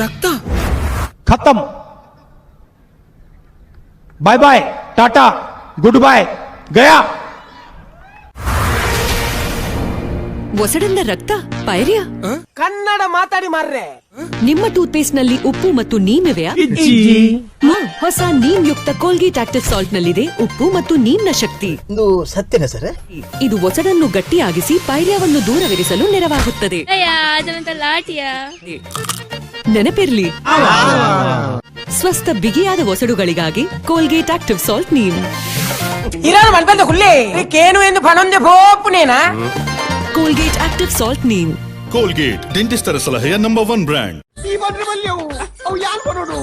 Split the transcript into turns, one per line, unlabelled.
ರಕ್ತ
ಖತಮ್. ಬಾಯ್ ಬಾಯ್, ಟಾಟಾ, ಗುಡ್ ಬಾಯ್, ಗಯಾ.
ಒಸಡನ್ನ ರಕ್ತ ಪೈರಿಯಾ?
ಕನ್ನಡ ಮಾತಾಡಿ ಮಾರ್ರೆ.
ನಿಮ್ಮ ಟೂತ್ ಪೇಸ್ಟ್ ನಲ್ಲಿ ಉಪ್ಪು ಮತ್ತು ನೀಮಿವೆಯಾ? ಹೊಸ ನೀಮ್ ಯುಕ್ತ ಕೋಲ್ಗೇಟ್ ಆಕ್ಟಿವ್ ಸಾಲ್ಟ್ ನಲ್ಲಿದೆ ಉಪ್ಪು ಮತ್ತು ನೀಮ್ನ ಶಕ್ತಿ.
ಇದು ಸತ್ಯನ ಸರ್?
ಇದು ಒಸಡನ್ನು ಗಟ್ಟಿಯಾಗಿಸಿ ಪೈರ್ಯವನ್ನು ದೂರವಿರಿಸಲು ನೆರವಾಗುತ್ತದೆ. ನೆನಪಿರ್ಲಿ, ಸ್ವಸ್ಥ ಬಿಗಿಯಾದ ಒಸಡುಗಳಿಗಾಗಿ ಕೋಲ್ಗೇಟ್ ಆಕ್ಟಿವ್ ಸಾಲ್ಟ್ ನೀಮ್.
ಇರಾನು ಮಲ್ಪಂದ ಹುಲ್ಲೆ ಕೇನು ಎಂದು ಪಣೊಂದೆ ಬೋಪುನೇನಾ?
Colgate active salt neem.
Colgate ಡೆಂಟಿಸ್ಟರ ಸಲಹೆಯ ನಂಬರ್ 1 ಬ್ರ್ಯಾಂಡ್.
ಈ ಬಂದ್ರೆ ಬಲ್ಯವು ಅವು ಯಾನ್ ಕೊಡೋಡು?